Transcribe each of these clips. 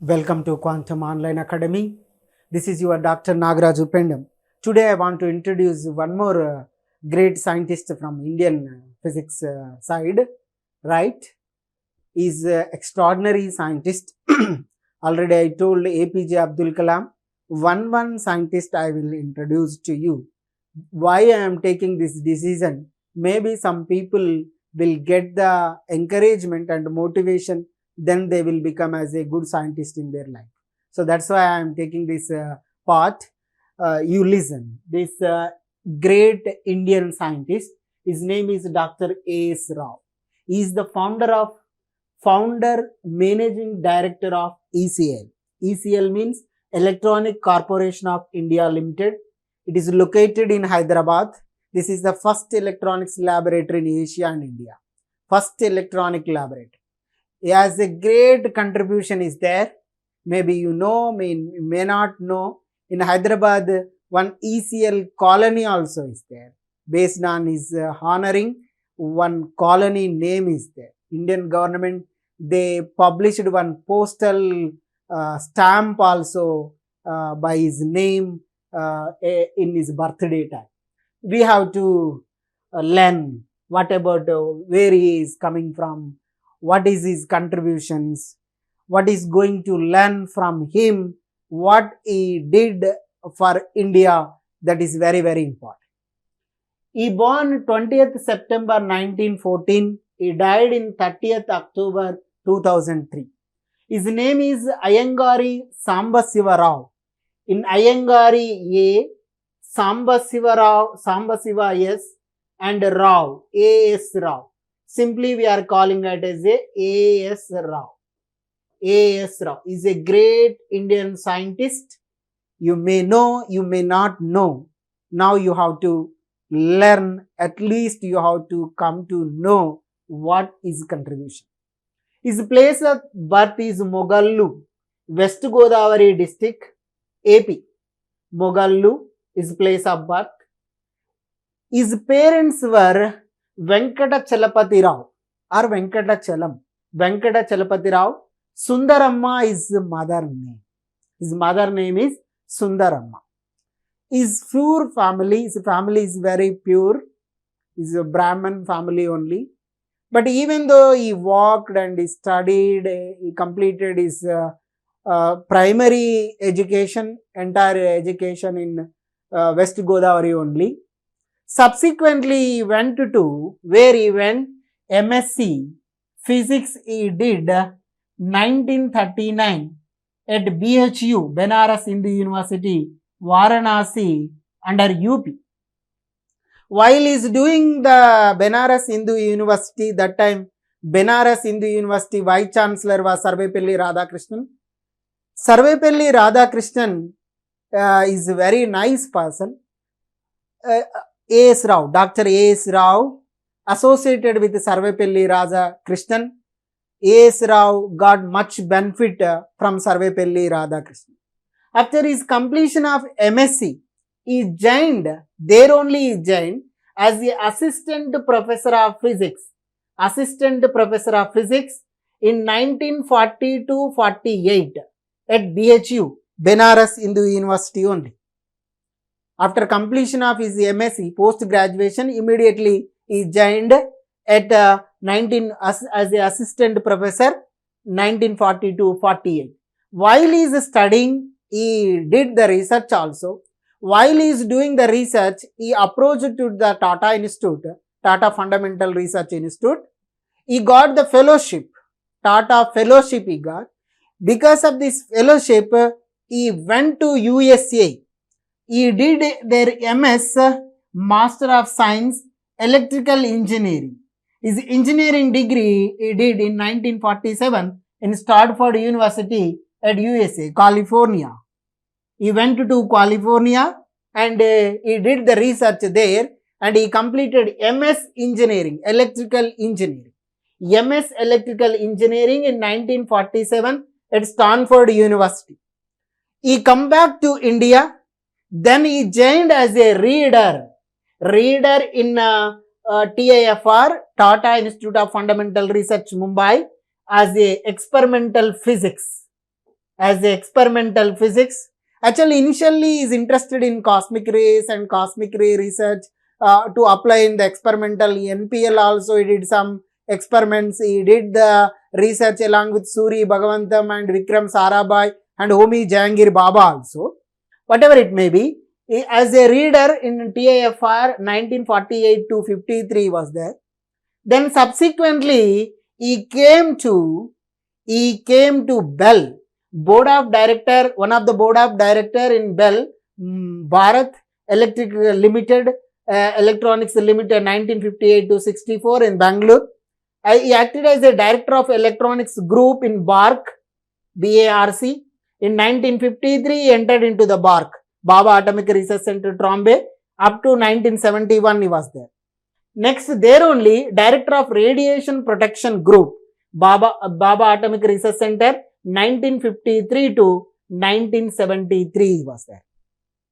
Welcome to Quantum Online Academy. This is your Dr. Nagaraj Upendam. Today I want to introduce one more great scientist from Indian physics side, right? Is extraordinary scientist. Already I told APJ Abdul Kalam. One scientist I will introduce to you. Why I am taking this decision? Maybe some people will get the encouragement and motivation, then they will become as a good scientist in their life. So that's why I am taking this path. You listen. This great Indian scientist, his name is Dr. A.S.Rao. He is the founder managing director of ECIL. ECIL means Electronic Corporation of India Limited. It is located in Hyderabad. This is the first electronics laboratory in Asia and India. First electronic laboratory. He has a great contribution is there. Maybe you know, may not know. In Hyderabad, one ECL colony also is there. Based on his honoring, one colony name is there. Indian government, they published one postal stamp also by his name in his birthday time. We have to learn what about where he is coming from, what is his contributions, what is going to learn from him, what he did for India. That is very, very important. He born 20th September 1914. He died in 30th October 2003. His name is Ayangari Sambasiva Rao. In Ayangari A, Sambasiva S, and Rao, A.S.Rao. Simply we are calling it as a A.S.Rao. A.S.Rao is a great Indian scientist. You may know, you may not know. Now you have to learn, at least you have to come to know what is contribution. His place of birth is Mogallu, West Godavari district, AP. Mogallu is place of birth. His parents were Venkata Chalapati Rao or Venkata Chalam. Venkata Chalapati Rao. Sundaramma is mother name. His mother name is Sundaramma. His pure family, his family is very pure. Is a Brahman family only. But even though he walked and he studied, he completed his primary education, entire education in West Godavari only. Subsequently, he went to where he went MSc Physics. He did 1939 at BHU, Benaras Hindu University, Varanasi, under UP. While he is doing the Benaras Hindu University, that time Benaras Hindu University Vice Chancellor was Sarvepalli Radhakrishnan. Sarvepalli Radhakrishnan is a very nice person. A.S.Rao, Dr. A.S.Rao, associated with Sarvepalli Radhakrishnan. A.S.Rao got much benefit from Sarvepalli Radhakrishnan. After his completion of MSc, he joined, there only he joined as the Assistant Professor of Physics. Assistant Professor of Physics in 1942-48 at BHU, Benaras Hindu University only. After completion of his MSc, post-graduation, immediately he joined at as the assistant professor 1942-48. While he is studying, he did the research also. While he is doing the research, he approached to the Tata Institute, Tata Fundamental Research Institute. He got the fellowship, Tata Fellowship he got. Because of this fellowship, he went to USA. He did their MS, Master of Science, Electrical Engineering. His engineering degree he did in 1947 in Stanford University at USA, California. He went to California and he did the research there and he completed MS Engineering, Electrical Engineering. MS Electrical Engineering in 1947 at Stanford University. He come back to India. Then he joined as a reader in TIFR, Tata Institute of Fundamental Research, Mumbai, as a experimental physics. as a experimental physics. Actually, initially he is interested in cosmic rays and cosmic ray research to apply in the experimental. NPL also he did some experiments. He did the research along with Suri Bhagavantam and Vikram Sarabhai and Homi Jahangir Baba also. Whatever it may be, as a reader in TIFR 1948 to 53 was there. Then subsequently he came to Bell, board of director, one of the board of director in Bell, Bharat Electric Limited, Electronics Limited 1958 to 64 in Bangalore. He acted as a director of electronics group in BARC. In 1953 he entered into the BARC, Baba Atomic Research Center, Trombay. Up to 1971 he was there. Next, there only director of radiation protection group, Baba Atomic Research Center, 1953 to 1973 was there.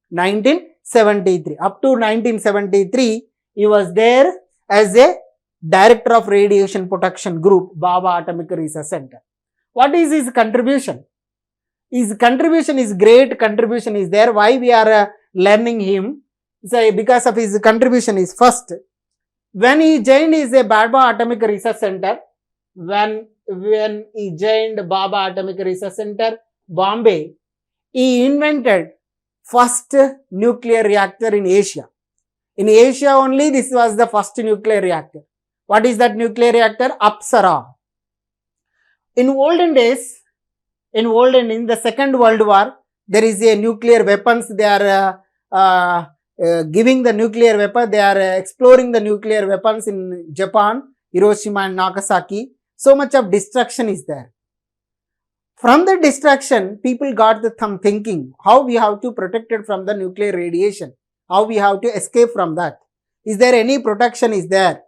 1973. Up to 1973, he was there as a director of radiation protection group, Baba Atomic Research Center. What is his contribution? His contribution is great. Contribution is there. Why we are learning him? So because of his contribution is first. When he joined is a Baba Atomic Research Center, when he joined Baba Atomic Research Center, Bombay, he invented first nuclear reactor in Asia. In Asia only this was the first nuclear reactor. What is that nuclear reactor? APSARA. In olden days, in the Second World War, there is a nuclear weapons. They are giving the nuclear weapon. They are exploring the nuclear weapons in Japan, Hiroshima and Nagasaki. So much of destruction is there. From the destruction, people got the thinking how we have to protect it from the nuclear radiation. How we have to escape from that. Is there any protection is there?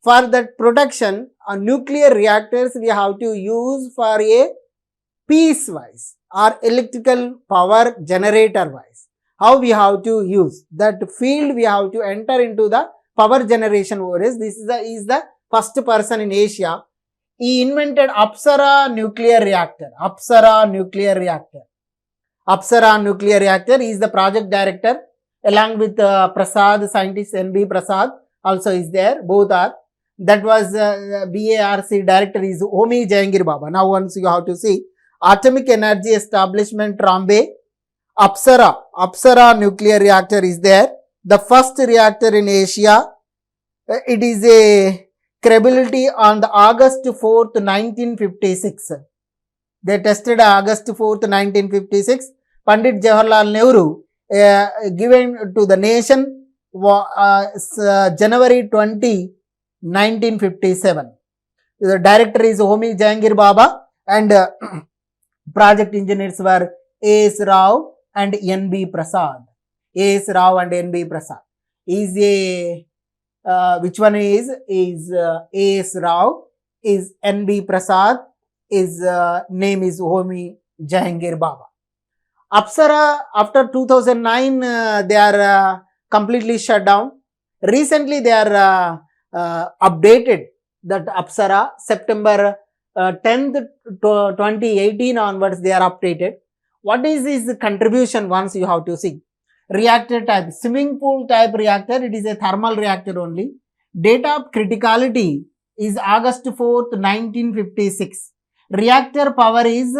For that protection, nuclear reactors we have to use for a piece-wise or electrical power generator-wise. How we have to use that field, we have to enter into the power generation whereas this is the first person in Asia. He invented APSARA nuclear reactor. APSARA nuclear reactor. APSARA nuclear reactor. He is the project director along with Prasad, scientist N.B. Prasad also is there. Both are. That was BARC director is Homi Jahangir Baba. Now once you have to see Atomic Energy Establishment Trombay. APSARA nuclear reactor is there. The first reactor in Asia. It is a credibility on the August 4th, 1956. They tested August 4th, 1956. Pandit Jawaharlal Nehru given to the nation January 20, 1957. The director is Homi Jahangir Baba and project engineers were A.S.Rao and N.B. Prasad. A.S.Rao and N.B. Prasad. Is a which one is A.S.Rao, is N.B. Prasad, his name is Homi Jahangir Baba. APSARA after 2009 they are completely shut down. Recently they are updated that APSARA September 10th 2018 onwards they are updated. What is his contribution once you have to see? Reactor type, swimming pool type reactor, it is a thermal reactor only. Date of criticality is August 4th, 1956. Reactor power is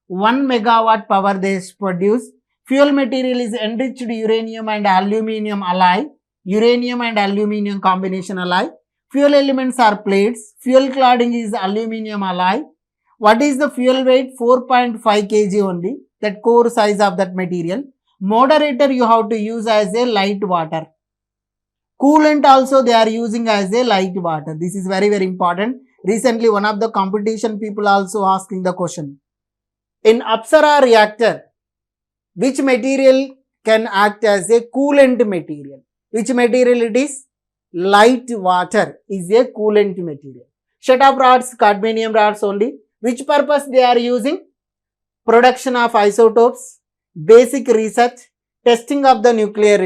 1 megawatt power they produce. Fuel material is enriched uranium and aluminium alloy, uranium and aluminium combination alloy. Fuel elements are plates. Fuel cladding is aluminium alloy. What is the fuel weight? 4.5 kg only, that core size of that material. Moderator you have to use as a light water. Coolant also they are using as a light water. This is very important. Recently one of the competition people also asking the question. In APSARA reactor, which material can act as a coolant material? Which material it is? Light water is a coolant material. Shut-off rods, cadmium rods only. Which purpose they are using? Production of isotopes, basic research, testing of the nuclear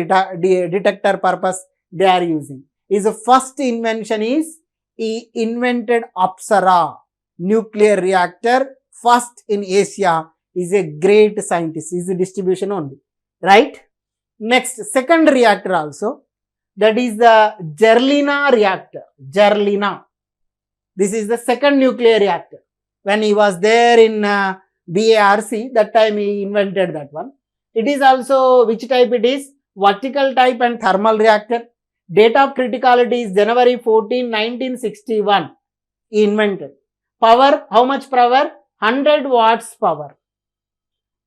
detector purpose they are using. His first invention is he invented APSARA nuclear reactor first in Asia. is a great scientist. Is the distribution only, right? Next, second reactor also, that is the Gerlina reactor. Gerlina. This is the second nuclear reactor. When he was there in BARC, that time he invented that one. It is also, which type it is? Vertical type and thermal reactor. Date of criticality is January 14, 1961. He invented. Power, how much power? 100 watts power.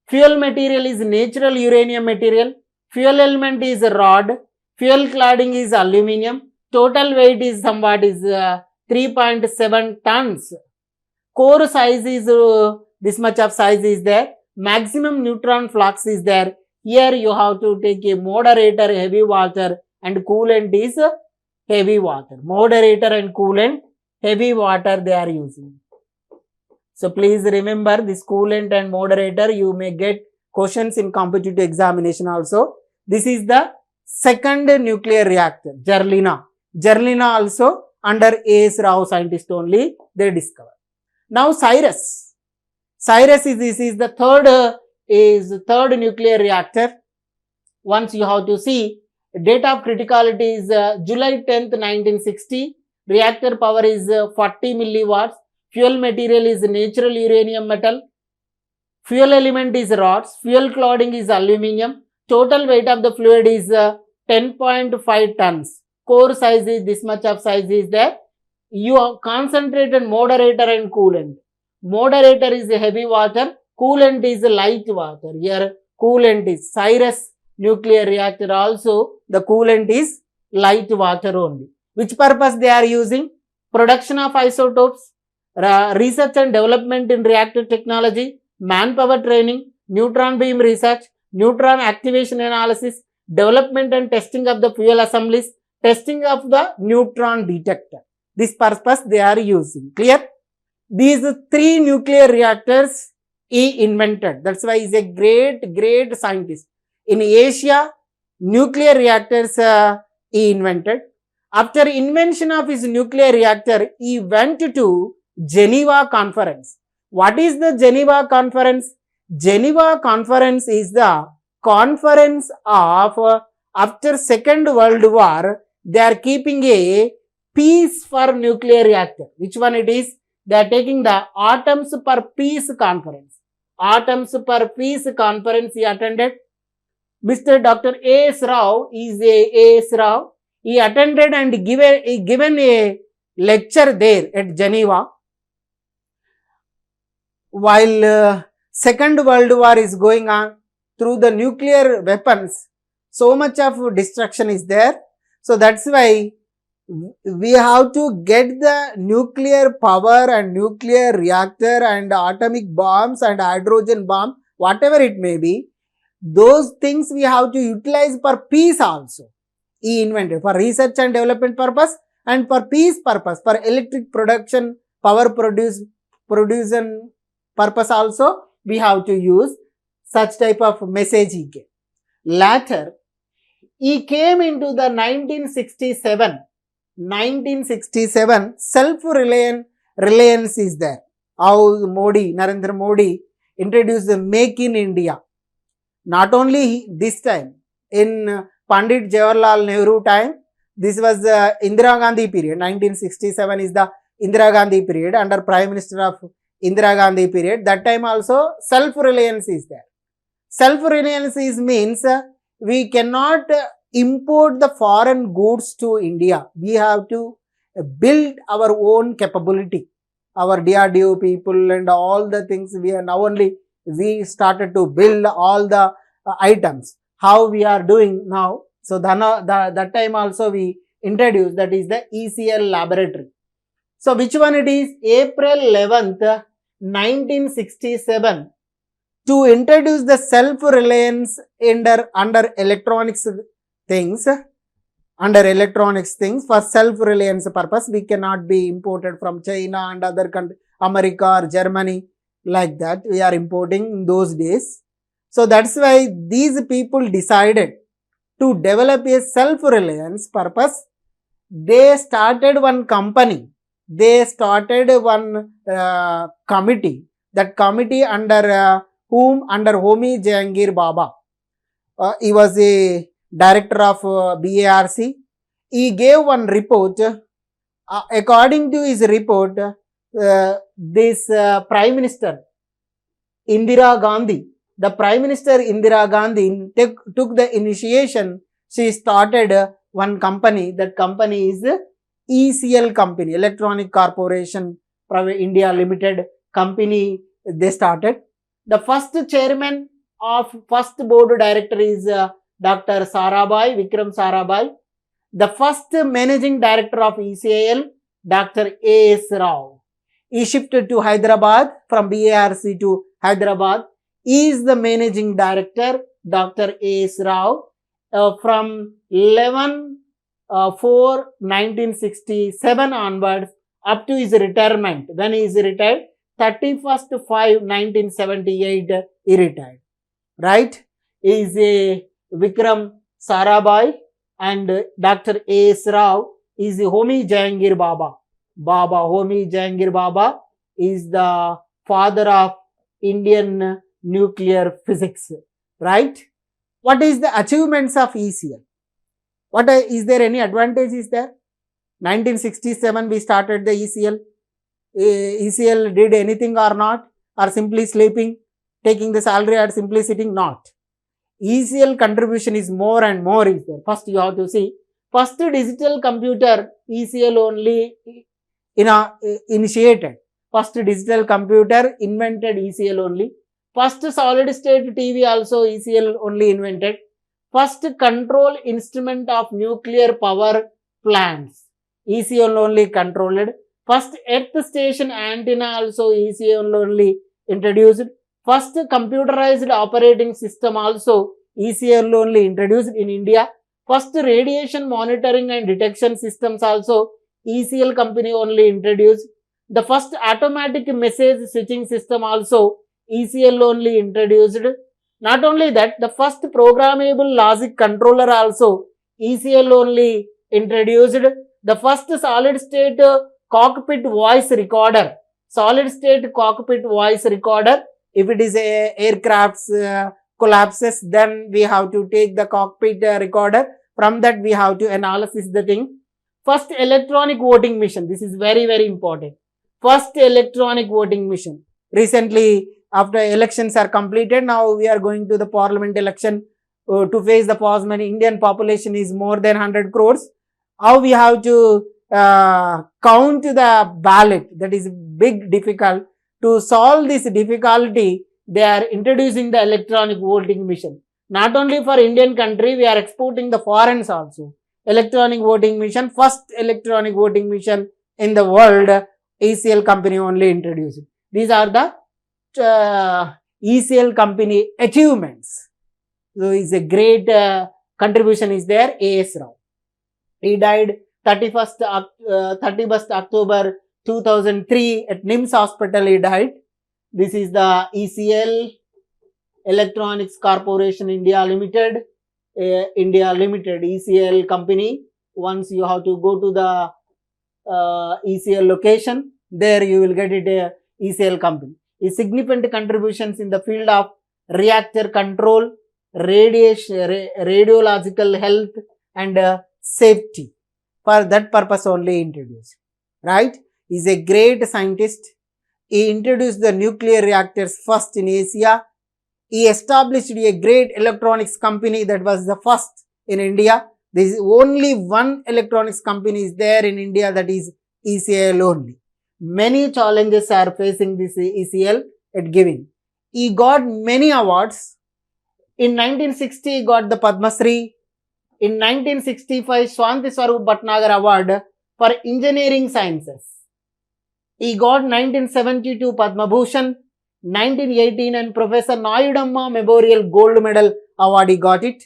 Fuel material is natural uranium material. Fuel element is rod. Fuel cladding is aluminium. Total weight is somewhat is 3.7 tons. Core size is this much of size is there. Maximum neutron flux is there. Here you have to take a moderator, heavy water, and coolant is heavy water. Moderator and coolant, heavy water they are using. So please remember this coolant and moderator, you may get questions in competitive examination also. This is the second nuclear reactor, Gerlina. Gerlina also under A.S.Rao scientist only they discovered. Now Cyrus. Cyrus is, this is the third nuclear reactor. Once you have to see, date of criticality is July 10th, 1960. Reactor power is 40 milliwatts. Fuel material is natural uranium metal. Fuel element is rods. Fuel cladding is aluminium. Total weight of the fluid is 10.5 tons. Core size is this much of size is there. You have concentrated moderator and coolant. Moderator is heavy water. Coolant is light water. Here coolant is Cyrus nuclear reactor also. The coolant is light water only. Which purpose they are using? Production of isotopes, research and development in reactor technology, manpower training, neutron beam research, neutron activation analysis, development and testing of the fuel assemblies, testing of the neutron detector. This purpose they are using. Clear? These three nuclear reactors he invented. That's why he is a great scientist. In Asia, nuclear reactors he invented. After invention of his nuclear reactor, he went to Geneva Conference. What is the Geneva Conference? Geneva Conference is the conference of after Second World War, they are keeping a peace for nuclear reactor. Which one it is? They are taking the Atoms for Peace Conference. Atoms for Peace Conference he attended. Mr. Dr. A.S.Rao is A.S.Rao. He attended and given a lecture there at Geneva. While Second World War is going on, through the nuclear weapons, so much of destruction is there. So that's why we have to get the nuclear power and nuclear reactor and atomic bombs and hydrogen bomb, whatever it may be, those things we have to utilize for peace also. He invented for research and development purpose and for peace purpose, for electric production, power production purpose also we have to use such type of message he gave. Later, he came into the 1967 self-reliance is there. How Narendra Modi introduced the Make in India. Not only this time, in Pandit Jawaharlal Nehru time, this was the Indira Gandhi period. 1967 is the Indira Gandhi period, under Prime Minister of Indira Gandhi period. That time also self-reliance is there. Self-reliance means we cannot import the foreign goods to India. We have to build our own capability. Our DRDO people and all the things we are now only we started to build all the items. How we are doing now. So that time also we introduced, that is the ECIL laboratory. So which one it is? April 11th, 1967. To introduce the self-reliance under electronics things, for self-reliance purpose, we cannot be imported from China and other countries, America or Germany, like that we are importing in those days. So that's why these people decided to develop a self-reliance purpose. They started one company, they started one committee. That committee under whom under Homi Jehangir Baba. He was a director of BARC. He gave one report. According to his report, this Prime Minister Indira Gandhi, the Prime Minister Indira Gandhi took the initiation. She started one company. That company is ECIL company, Electronic Corporation Private India Limited company. They started. The first chairman of first board director is Dr. Sarabhai, Vikram Sarabhai. The first managing director of ECIL, Dr. A.S.Rao. He shifted to Hyderabad from BARC to Hyderabad. He is the managing director, Dr. A.S.Rao, from 11/4/1967 onwards up to his retirement. When he is retired, 31/5/1978, he retired. Right? He is a Vikram Sarabhai and Dr. A.S.Rao is Homi Jehangir Baba. Homi Jehangir Baba is the father of Indian nuclear physics. Right? What is the achievements of ECIL? Is there any advantage is there? 1967 we started the ECIL. ECIL did anything or not? Or simply sleeping, taking the salary or simply sitting? Not. ECIL contribution is more and more is there. First you have to see, first digital computer ECIL only initiated. First digital computer invented ECIL only. First solid state TV also ECIL only invented. First control instrument of nuclear power plants ECIL only controlled. First earth station antenna also ECIL only introduced. First computerized operating system also ECIL only introduced in India. First radiation monitoring and detection systems also ECIL company only introduced. The first automatic message switching system also ECIL only introduced. Not only that, the first programmable logic controller also ECIL only introduced. The first solid state cockpit voice recorder. Solid state cockpit voice recorder. If it is a aircraft's collapses, then we have to take the cockpit recorder. From that we have to analysis the thing. First electronic voting machine. This is very, very important. First electronic voting machine. Recently, after elections are completed, now we are going to the parliament election to face the parliament. Indian population is more than 100 crores. How we have to count the ballot? That is big difficult. To solve this difficulty, they are introducing the electronic voting machine. Not only for Indian country, we are exporting the foreigners also. Electronic voting machine, first electronic voting machine in the world, ECIL company only introduced. These are the ECIL company achievements. So, is a great contribution is there, A.S.Rao. He died 31st October 2003 at NIMS hospital he died. This is the ECIL Electronics Corporation India Limited. ECIL company. Once you have to go to the ECIL location, there you will get it a ECIL company. His significant contributions in the field of reactor control, radiological health and safety. For that purpose only introduced. Right? He is a great scientist. He introduced the nuclear reactors first in Asia. He established a great electronics company that was the first in India. There is only one electronics company is there in India, that is ECIL only. Many challenges are facing this ECIL at giving. He got many awards. In 1960, he got the Padma Shri. In 1965, Swanti Swarup Bhatnagar Award for Engineering Sciences. He got 1972 Padma Bhushan, 1918 and Professor Nayudamma Memorial Gold Medal Award he got it.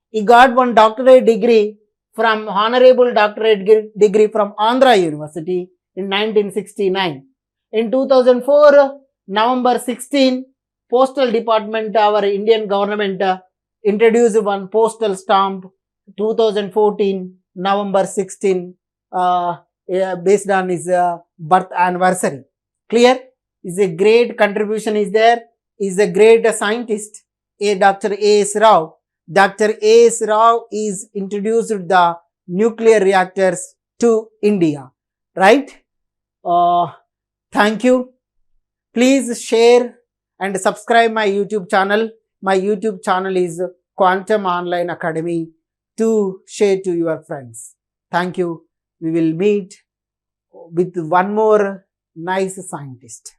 He got one doctorate degree from Honorable Doctorate degree from Andhra University in 1969. In 2004, November 16, Postal Department, our Indian government introduced one postal stamp 2014, November 16, based on his birth anniversary. Clear? Is a great contribution is there. is a great scientist, Dr. A.S.Rao. Dr. A.S.Rao is introduced the nuclear reactors to India, right? Thank you. Please share and subscribe my YouTube channel. My YouTube channel is Quantum Online Academy, to share to your friends. Thank you. We will meet with one more nice scientist.